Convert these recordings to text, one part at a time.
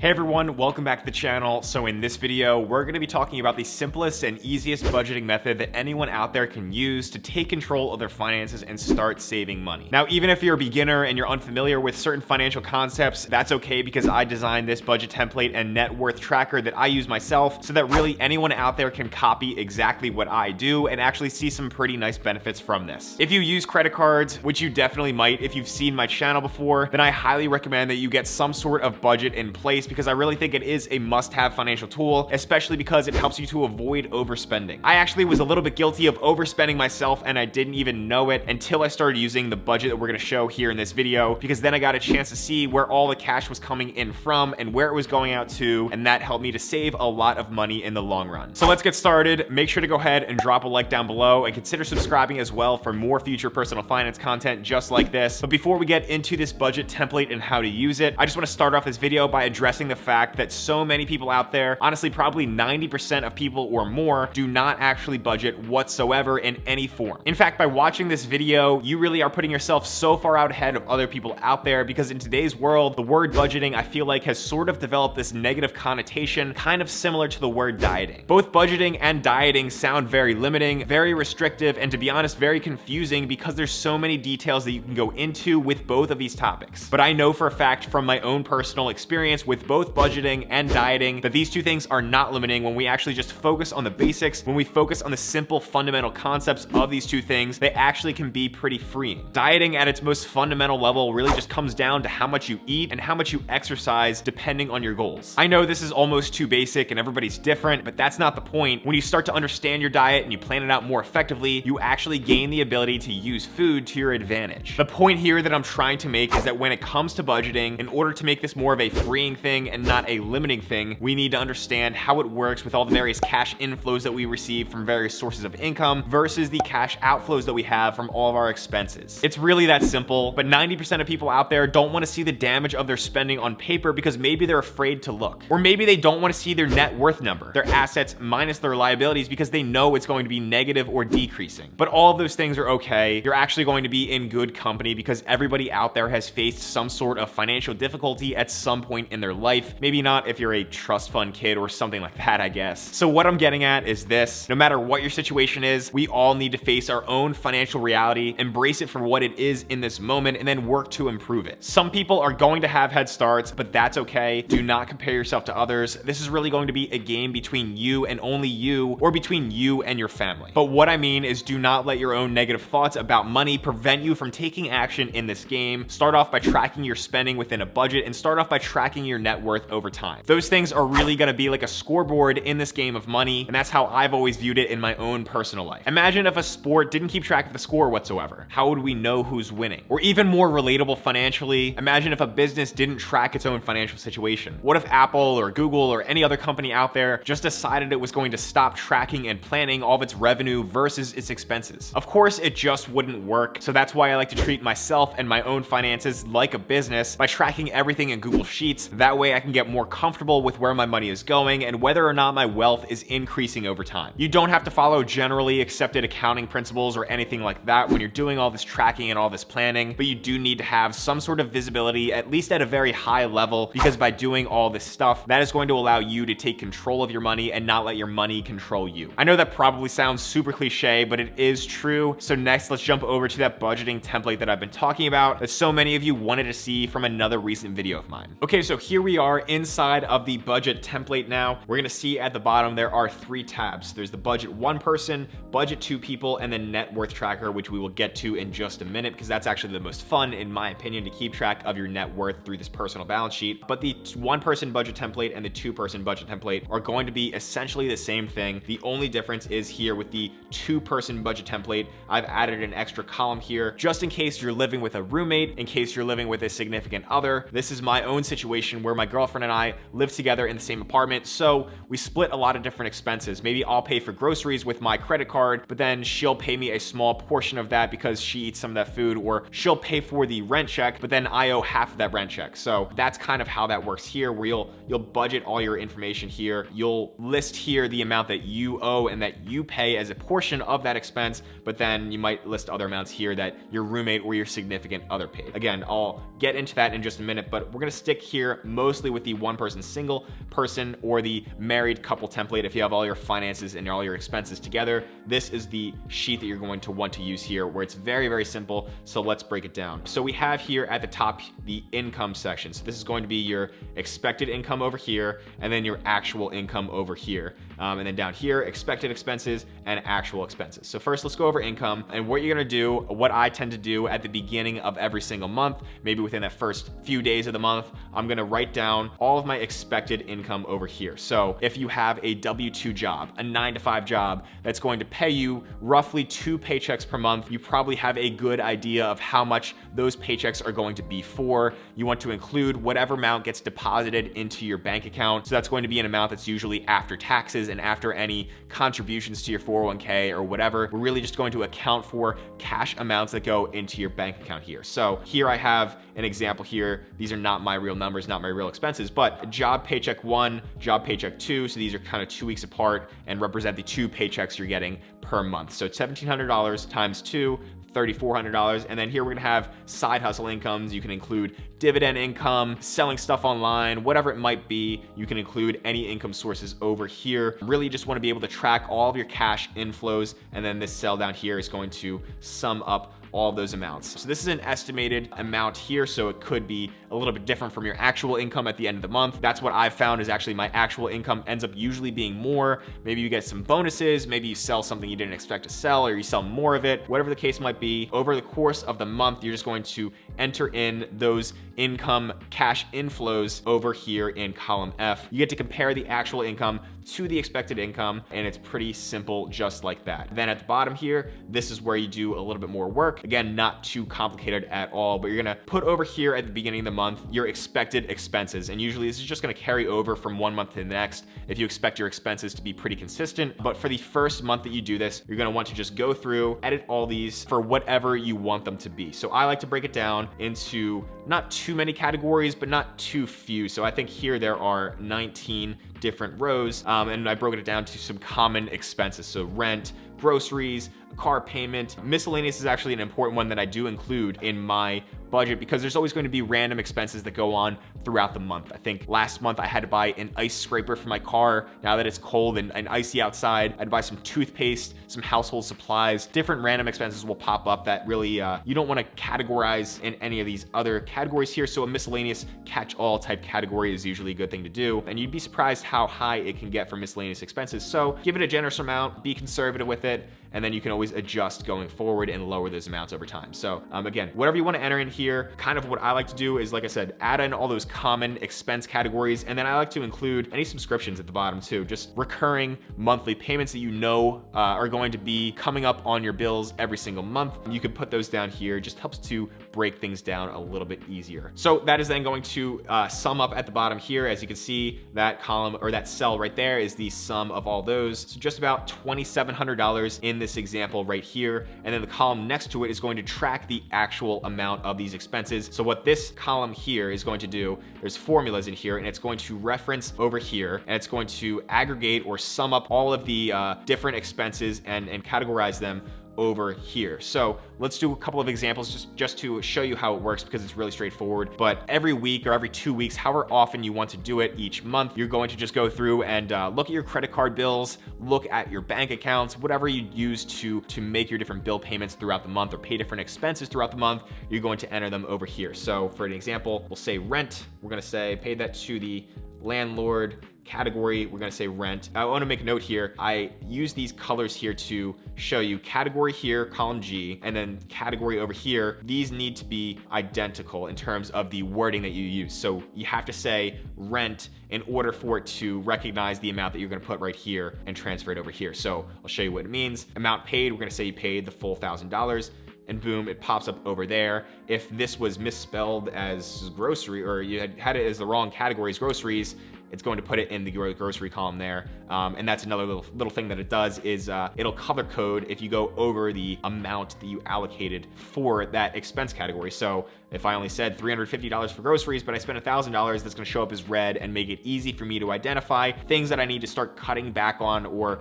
Hey everyone, welcome back to the channel. So in this video, we're going to be talking about the simplest and easiest budgeting method that anyone out there can use to take control of their finances and start saving money. Now, even if you're a beginner and you're unfamiliar with certain financial concepts, that's okay because I designed this budget template and net worth tracker that I use myself so that really anyone out there can copy exactly what I do and actually see some pretty nice benefits from this. If you use credit cards, which you definitely might if you've seen my channel before, then I highly recommend that you get some sort of budget in place because I really think it is a must-have financial tool, especially because it helps you to avoid overspending. I actually was a little bit guilty of overspending myself and I didn't even know it until I started using the budget that we're gonna show here in this video, because then I got a chance to see where all the cash was coming in from and where it was going out to, and that helped me to save a lot of money in the long run. So let's get started. Make sure to go ahead and drop a like down below and consider subscribing as well for more future personal finance content just like this. But before we get into this budget template and how to use it, I just wanna start off this video by addressing the fact that so many people out there, honestly probably 90% of people or more, do not actually budget whatsoever in any form. In fact, by watching this video, you really are putting yourself so far out ahead of other people out there, because in today's world, the word budgeting I feel like has sort of developed this negative connotation, kind of similar to the word dieting. Both budgeting and dieting sound very limiting, very restrictive, and to be honest, very confusing because there's so many details that you can go into with both of these topics. But I know for a fact from my own personal experience with both budgeting and dieting that these two things are not limiting when we actually just focus on the basics. When we focus on the simple fundamental concepts of these two things, they actually can be pretty freeing. Dieting at its most fundamental level really just comes down to how much you eat and how much you exercise depending on your goals. I know this is almost too basic and everybody's different, but that's not the point. When you start to understand your diet and you plan it out more effectively, you actually gain the ability to use food to your advantage. The point here that I'm trying to make is that when it comes to budgeting, in order to make this more of a freeing thing and not a limiting thing, we need to understand how it works with all the various cash inflows that we receive from various sources of income versus the cash outflows that we have from all of our expenses. It's really that simple, but 90% of people out there don't want to see the damage of their spending on paper because maybe they're afraid to look. Or maybe they don't want to see their net worth number, their assets minus their liabilities, because they know it's going to be negative or decreasing. But all of those things are okay. You're actually going to be in good company because everybody out there has faced some sort of financial difficulty at some point in their life. Maybe not if you're a trust fund kid or something like that, I guess. So what I'm getting at is this: no matter what your situation is, we all need to face our own financial reality, embrace it for what it is in this moment, and then work to improve it. Some people are going to have head starts, but that's okay. Do not compare yourself to others. This is really going to be a game between you and only you, or between you and your family. But what I mean is, do not let your own negative thoughts about money prevent you from taking action in this game. Start off by tracking your spending within a budget, and start off by tracking your net worth over time. Those things are really gonna be like a scoreboard in this game of money, and that's how I've always viewed it in my own personal life. Imagine if a sport didn't keep track of the score whatsoever. How would we know who's winning? Or even more relatable financially, imagine if a business didn't track its own financial situation. What if Apple or Google or any other company out there just decided it was going to stop tracking and planning all of its revenue versus its expenses? Of course, it just wouldn't work. So that's why I like to treat myself and my own finances like a business by tracking everything in Google Sheets. That way I can get more comfortable with where my money is going and whether or not my wealth is increasing over time. You don't have to follow generally accepted accounting principles or anything like that when you're doing all this tracking and all this planning, but you do need to have some sort of visibility, at least at a very high level, because by doing all this stuff, that is going to allow you to take control of your money and not let your money control you. I know that probably sounds super cliche, but it is true. So next, let's jump over to that budgeting template that I've been talking about that so many of you wanted to see from another recent video of mine. Okay, so here we are inside of the budget template now. We're gonna see at the bottom there are 3 tabs. There's the budget 1 person, budget 2 people, and then net worth tracker, which we will get to in just a minute because that's actually the most fun in my opinion, to keep track of your net worth through this personal balance sheet. But the 1 person budget template and the 2 person budget template are going to be essentially the same thing. The only difference is here with the 2 person budget template, I've added an extra column here just in case you're living with a roommate, in case you're living with a significant other. This is my own situation where my girlfriend and I live together in the same apartment, so we split a lot of different expenses. Maybe I'll pay for groceries with my credit card, but then she'll pay me a small portion of that because she eats some of that food, or she'll pay for the rent check, but then I owe half of that rent check. So that's kind of how that works here, where you'll budget all your information here. You'll list here the amount that you owe and that you pay as a portion of that expense, but then you might list other amounts here that your roommate or your significant other paid. Again, I'll get into that in just a minute, but we're gonna stick here mostly with the one person, single person, or the married couple template. If you have all your finances and all your expenses together, this is the sheet that you're going to want to use here, where it's very, very simple. So let's break it down. So we have here at the top the income section. So this is going to be your expected income over here, and then your actual income over here. And then down here, expected expenses and actual expenses. So first, let's go over income. And what you're gonna do, what I tend to do at the beginning of every single month, maybe within that first few days of the month, I'm gonna write down all of my expected income over here. So if you have a W-2 job, a 9-to-5 job that's going to pay you roughly 2 paychecks per month, you probably have a good idea of how much those paychecks are going to be for. You want to include whatever amount gets deposited into your bank account. So that's going to be an amount that's usually after taxes and after any contributions to your 401k or whatever. We're really just going to account for cash amounts that go into your bank account here. So here I have an example here. These are not my real numbers, not my real expenses, but job paycheck 1, job paycheck 2. So these are kind of 2 weeks apart and represent the 2 paychecks you're getting per month. So $1,700 times 2, $3,400. And then here we're gonna have side hustle incomes. You can include dividend income, selling stuff online, whatever it might be. You can include any income sources over here. Really just wanna be able to track all of your cash inflows. And then this cell down here is going to sum up all those amounts. So this is an estimated amount here, so it could be a little bit different from your actual income at the end of the month. That's what I've found is actually my actual income ends up usually being more. Maybe you get some bonuses, maybe you sell something you didn't expect to sell, or you sell more of it, whatever the case might be. Over the course of the month, you're just going to enter in those income cash inflows over here in column F. You get to compare the actual income to the expected income, and it's pretty simple just like that. Then at the bottom here, this is where you do a little bit more work. Again, not too complicated at all, but you're gonna put over here at the beginning of the month your expected expenses. And usually this is just gonna carry over from one month to the next if you expect your expenses to be pretty consistent. But for the first month that you do this, you're gonna want to just go through, edit all these for whatever you want them to be. So I like to break it down into not too many categories, but not too few. So I think here there are 19 different rows, and I broke it down to some common expenses. So rent, groceries, car payment. Miscellaneous is actually an important one that I do include in my budget because there's always going to be random expenses that go on throughout the month. I think last month I had to buy an ice scraper for my car. Now that it's cold and icy outside, I'd buy some toothpaste, some household supplies. Different random expenses will pop up that really you don't want to categorize in any of these other categories here. So a miscellaneous catch-all type category is usually a good thing to do. And you'd be surprised how high it can get for miscellaneous expenses. So give it a generous amount, be conservative with it, and then you can always adjust going forward and lower those amounts over time. So again, whatever you want to enter in here, kind of what I like to do is, like I said, add in all those common expense categories. And then I like to include any subscriptions at the bottom too, just recurring monthly payments that you know are going to be coming up on your bills every single month. You can put those down here. It just helps to break things down a little bit easier. So that is then going to sum up at the bottom here. As you can see, that column or that cell right there is the sum of all those. So just about $2,700 in this example right here. And then the column next to it is going to track the actual amount of these expenses. So what this column here is going to do, there's formulas in here, and it's going to reference over here, and it's going to aggregate or sum up all of the different expenses and categorize them over here. So let's do a couple of examples just to show you how it works, because it's really straightforward. But every week or every 2 weeks, however often you want to do it each month, you're going to just go through and look at your credit card bills, look at your bank accounts, whatever you use to make your different bill payments throughout the month or pay different expenses throughout the month, you're going to enter them over here. So for an example, we'll say rent. We're gonna say pay that to the landlord. Category, we're gonna say rent. I wanna make a note here. I use these colors here to show you category here, column G, and then category over here. These need to be identical in terms of the wording that you use. So you have to say rent in order for it to recognize the amount that you're gonna put right here and transfer it over here. So I'll show you what it means. Amount paid, we're gonna say you paid the full $1,000. And boom, it pops up over there. If this was misspelled as grocery, or you had it as the wrong categories, groceries, it's going to put it in the grocery column there. And that's another little thing that it does is it'll color code if you go over the amount that you allocated for that expense category. So if I only said $350 for groceries, but I spent $1,000, that's gonna show up as red and make it easy for me to identify things that I need to start cutting back on, or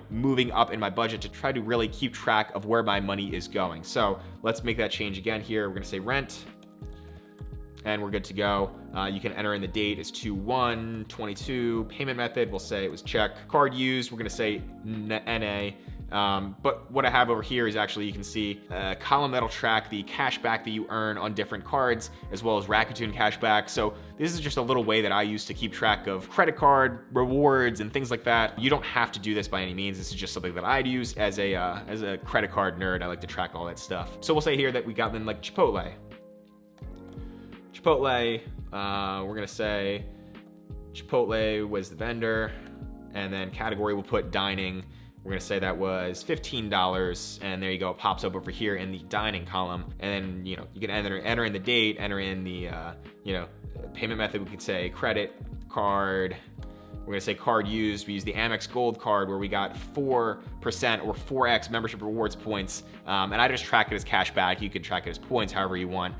moving up in my budget to try to really keep track of where my money is going. So let's make that change again here. We're gonna say rent. and we're good to go. You can enter in the date as 2/1/22. Payment method, we'll say it was check. Card used, we're gonna say NA. But what I have over here is actually, you can see a column that'll track the cash back that you earn on different cards, as well as Rakuten cash back. So this is just a little way that I use to keep track of credit card rewards and things like that. You don't have to do this by any means. This is just something that I'd use as a credit card nerd. I like to track all that stuff. So we'll say here that we got them like Chipotle. We're gonna say Chipotle was the vendor, and then category we'll put dining. We're gonna say that was $15, and there you go. It pops up over here in the dining column, and then you can enter in the date, enter in the payment method. We could say credit card. We're gonna say card used. We use the Amex Gold card where we got 4% or 4x membership rewards points, and I just track it as cash back. You can track it as points, however you want.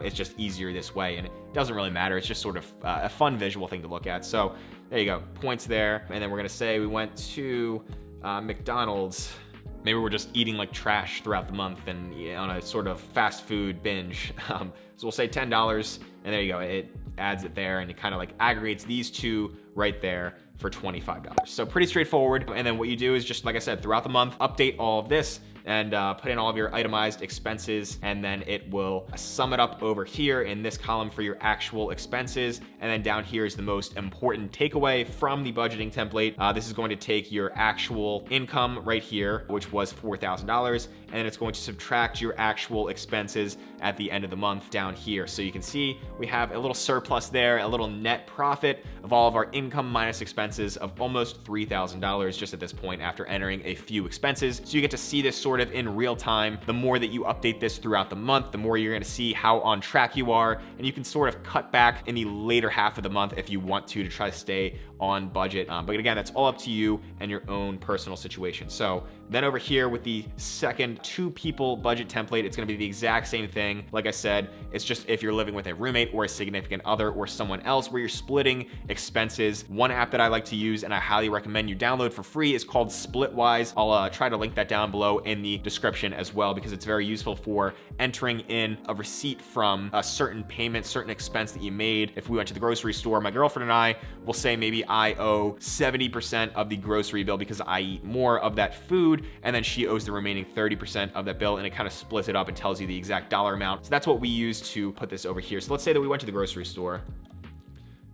It's just easier this way, and it doesn't really matter. It's just sort of a fun visual thing to look at. So there you go, points there, and then we're gonna say we went to McDonald's. Maybe we're just eating like trash throughout the month and on a sort of fast food binge. So we'll say $10, and there you go. It adds it there, and it kind of like aggregates these two right there for $25. So pretty straightforward. And then what you do is just, like I said, throughout the month, update all of this and put in all of your itemized expenses, and then it will sum it up over here in this column for your actual expenses. And then down here is the most important takeaway from the budgeting template. This is going to take your actual income right here, which was $4,000, and then it's going to subtract your actual expenses at the end of the month down here. So you can see we have a little surplus there, a little net profit of all of our income minus expenses of almost $3,000 just at this point after entering a few expenses. So you get to see this sort of in real time. The more that you update this throughout the month, the more you're gonna see how on track you are, and you can sort of cut back in the later half of the month if you want to try to stay on budget. But again, that's all up to you and your own personal situation. So then over here with the second 2 people budget template, it's gonna be the exact same thing. Like I said, it's just if you're living with a roommate or a significant other or someone else where you're splitting expenses. One app that I like to use and I highly recommend you download for free is called Splitwise. I'll try to link that down below in the description as well, because it's very useful for entering in a receipt from a certain payment, certain expense that you made. If we went to the grocery store, my girlfriend and I will say maybe I owe 70% of the grocery bill because I eat more of that food, and then she owes the remaining 30% of that bill, and it kind of splits it up and tells you the exact dollar amount. So that's what we use to put this over here. So let's say that we went to the grocery store.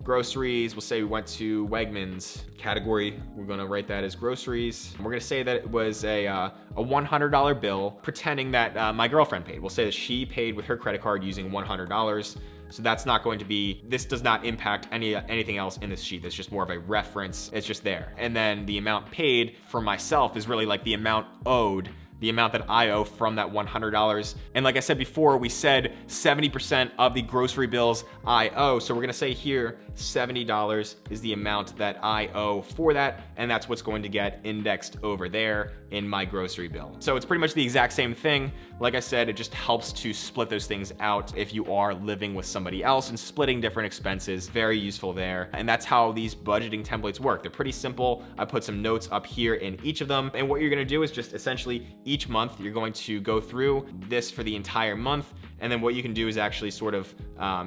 Groceries, we'll say we went to Wegmans. Category, we're gonna write that as groceries. We're gonna say that it was a $100 bill, pretending that my girlfriend paid. We'll say that she paid with her credit card using $100. So that's not going to be, this does not impact anything else in this sheet. That's just more of a reference. It's just there. And then the amount paid for myself is really like the amount owed, the amount that I owe from that $100. And like I said before, we said 70% of the grocery bills I owe. So we're gonna say here, $70 is the amount that I owe for that. And that's what's going to get indexed over there in my grocery bill. So it's pretty much the exact same thing. Like I said, it just helps to split those things out if you are living with somebody else and splitting different expenses. Very useful there. And that's how these budgeting templates work. They're pretty simple. I put some notes up here in each of them. And what you're gonna do is just essentially each month, you're going to go through this for the entire month. And then what you can do is actually sort of,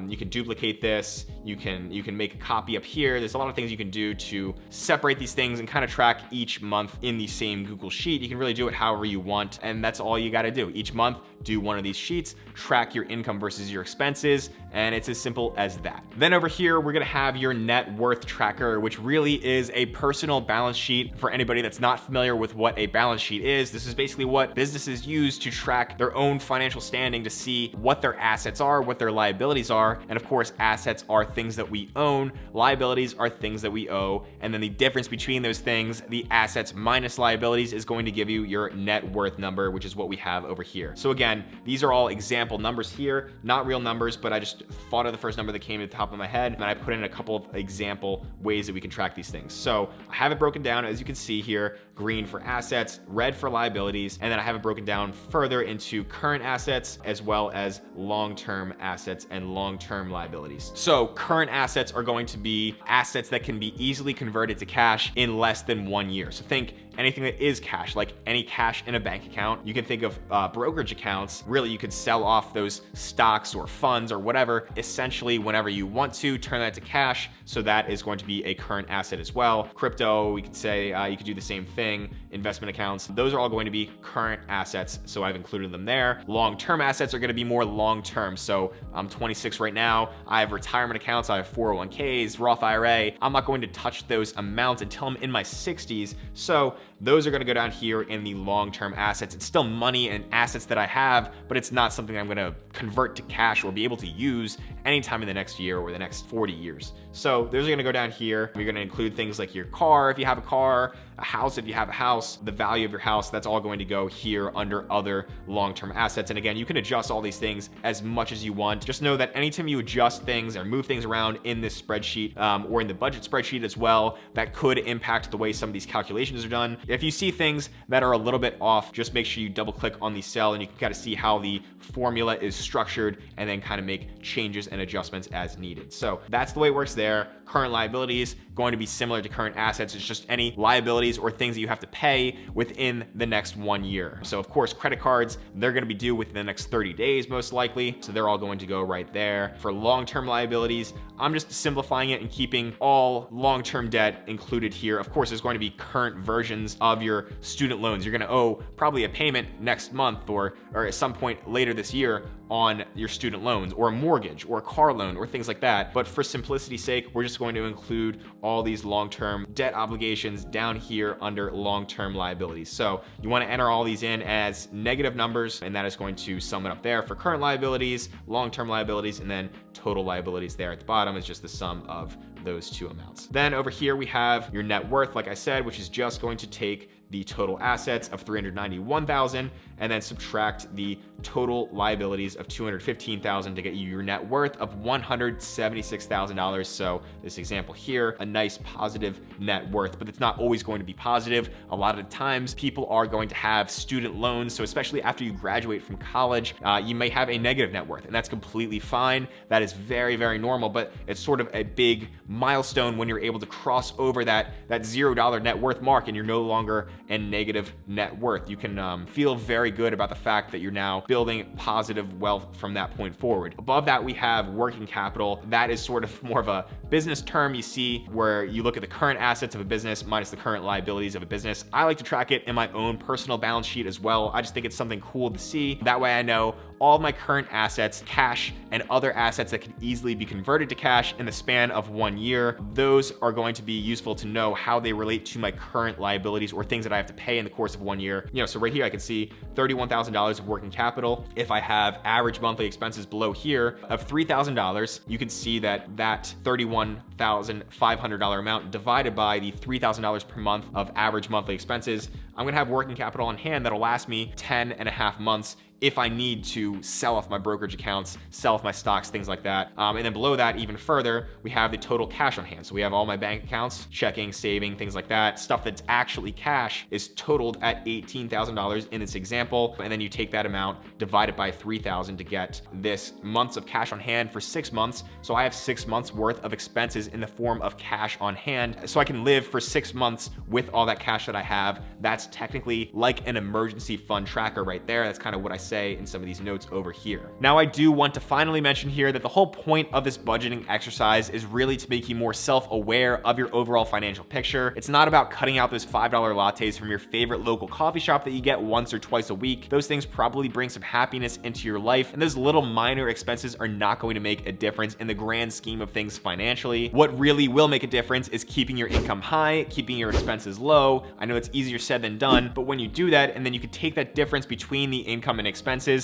you can duplicate this. You can make a copy up here. There's a lot of things you can do to separate these things and kind of track each month in the same Google Sheet. You can really do it however you want. And that's all you got to do. Each month, do one of these sheets, track your income versus your expenses, and it's as simple as that. Then over here, we're gonna have your net worth tracker, which really is a personal balance sheet. For anybody that's not familiar with what a balance sheet is, this is basically what businesses use to track their own financial standing, to see what their assets are, what their liabilities are. And of course, assets are things that we own, liabilities are things that we owe. And then the difference between those things, the assets minus liabilities, is going to give you your net worth number, which is what we have over here. So again, these are all example numbers here, not real numbers, but I just thought of the first number that came to the top of my head, and I put in a couple of example ways that we can track these things. So I have it broken down, as you can see here, green for assets, red for liabilities, and then I have it broken down further into current assets as well as as long-term assets and long-term liabilities. So current assets are going to be assets that can be easily converted to cash in less than 1 year. So think anything that is cash, like any cash in a bank account. You can think of brokerage accounts. Really, you could sell off those stocks or funds or whatever, essentially whenever you want to, turn that to cash. So that is going to be a current asset as well. Crypto, we could say you could do the same thing. Investment accounts, those are all going to be current assets. So I've included them there. Long-term assets are going to be more long-term. So I'm 26 right now. I have retirement accounts. I have 401ks, Roth IRA. I'm not going to touch those amounts until I'm in my 60s. So those are going to go down here in the long-term assets. It's still money and assets that I have, but it's not something I'm going to convert to cash or be able to use anytime in the next year or the next 40 years. So those are going to go down here. You're going to include things like your car if you have a car, a house if you have a house, the value of your house. That's all going to go here under other long-term assets. And again, you can adjust all these things as much as you want. Just know that anytime you adjust things or move things around in this spreadsheet or in the budget spreadsheet as well, that could impact the way some of these calculations are done. If you see things that are a little bit off, just make sure you double click on the cell and you can kind of see how the formula is structured and then kind of make changes and adjustments as needed. So that's the way it works there. Current liabilities going to be similar to current assets. It's just any liabilities or things that you have to pay within the next 1 year. So of course, credit cards, they're going to be due within the next 30 days, most likely. So they're all going to go right there. For long-term liabilities, I'm just simplifying it and keeping all long-term debt included here. Of course, there's going to be current versions of your student loans. You're going to owe probably a payment next month or at some point later this year on your student loans or a mortgage or a car loan or things like that. But for simplicity's sake, we're just going to include all these long-term debt obligations down here under long-term liabilities. So you want to enter all these in as negative numbers, and that is going to sum it up there for current liabilities, long-term liabilities, and then total liabilities there at the bottom is just the sum of those two amounts. Then over here we have your net worth, like I said, which is just going to take the total assets of $391,000 and then subtract the total liabilities of $215,000 to get you your net worth of $176,000. So this example here, a nice positive net worth, but it's not always going to be positive. A lot of the times people are going to have student loans. So especially after you graduate from college, you may have a negative net worth, and that's completely fine. That is very, very normal, but it's sort of a big milestone when you're able to cross over that $0 net worth mark and you're no longer in negative net worth. You can feel very good about the fact that you're now building positive wealth from that point forward. Above that, we have working capital. That is sort of more of a business term you see where you look at the current assets of a business minus the current liabilities of a business. I like to track it in my own personal balance sheet as well. I just think it's something cool to see. That way I know all of my current assets, cash, and other assets that can easily be converted to cash in the span of 1 year. Those are going to be useful to know how they relate to my current liabilities or things that I have to pay in the course of 1 year. So right here I can see $31,000 of working capital. If I have average monthly expenses below here of $3,000, you can see that $31,500 amount divided by the $3,000 per month of average monthly expenses, I'm gonna have working capital on hand that'll last me 10.5 months if I need to sell off my brokerage accounts, sell off my stocks, things like that. And then below that, even further, we have the total cash on hand. So we have all my bank accounts, checking, saving, things like that. Stuff that's actually cash is totaled at $18,000 in this example. And then you take that amount, divide it by 3,000 to get this months of cash on hand for 6 months. So I have 6 months worth of expenses in the form of cash on hand. So I can live for 6 months with all that cash that I have. That's technically like an emergency fund tracker right there. That's kind of what I say in some of these notes over here. Now, I do want to finally mention here that the whole point of this budgeting exercise is really to make you more self-aware of your overall financial picture. It's not about cutting out those $5 lattes from your favorite local coffee shop that you get once or twice a week. Those things probably bring some happiness into your life, and those little minor expenses are not going to make a difference in the grand scheme of things financially. What really will make a difference is keeping your income high, keeping your expenses low. I know it's easier said than done, but when you do that, and then you can take that difference between the income and expenses,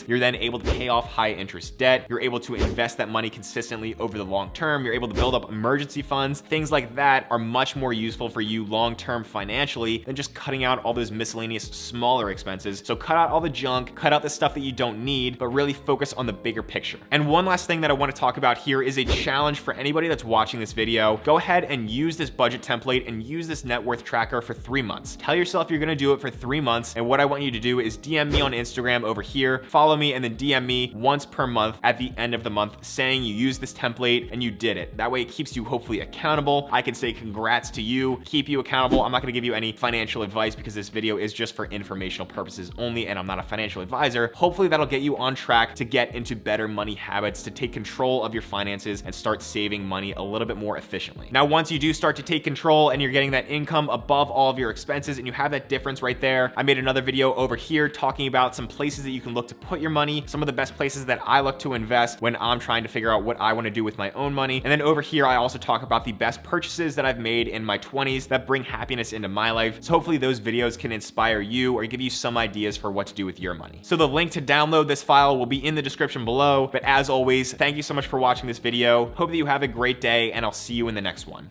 you're then able to pay off high interest debt. You're able to invest that money consistently over the long term. You're able to build up emergency funds. Things like that are much more useful for you long-term financially than just cutting out all those miscellaneous smaller expenses. So cut out all the junk, cut out the stuff that you don't need, but really focus on the bigger picture. And one last thing that I want to talk about here is a challenge for anybody that's watching this video. Go ahead and use this budget template and use this net worth tracker for 3 months. Tell yourself you're going to do it for 3 months. And what I want you to do is DM me on Instagram over here here, follow me, and then DM me once per month at the end of the month saying you used this template and you did it. That way it keeps you hopefully accountable. I can say congrats to you, keep you accountable. I'm not going to give you any financial advice because this video is just for informational purposes only, and I'm not a financial advisor. Hopefully that'll get you on track to get into better money habits, to take control of your finances and start saving money a little bit more efficiently. Now, once you do start to take control and you're getting that income above all of your expenses and you have that difference right there, I made another video over here talking about some places that you can look to put your money, some of the best places that I look to invest when I'm trying to figure out what I want to do with my own money. And then over here, I also talk about the best purchases that I've made in my 20s that bring happiness into my life. So hopefully those videos can inspire you or give you some ideas for what to do with your money. So the link to download this file will be in the description below. But as always, thank you so much for watching this video. Hope that you have a great day, and I'll see you in the next one.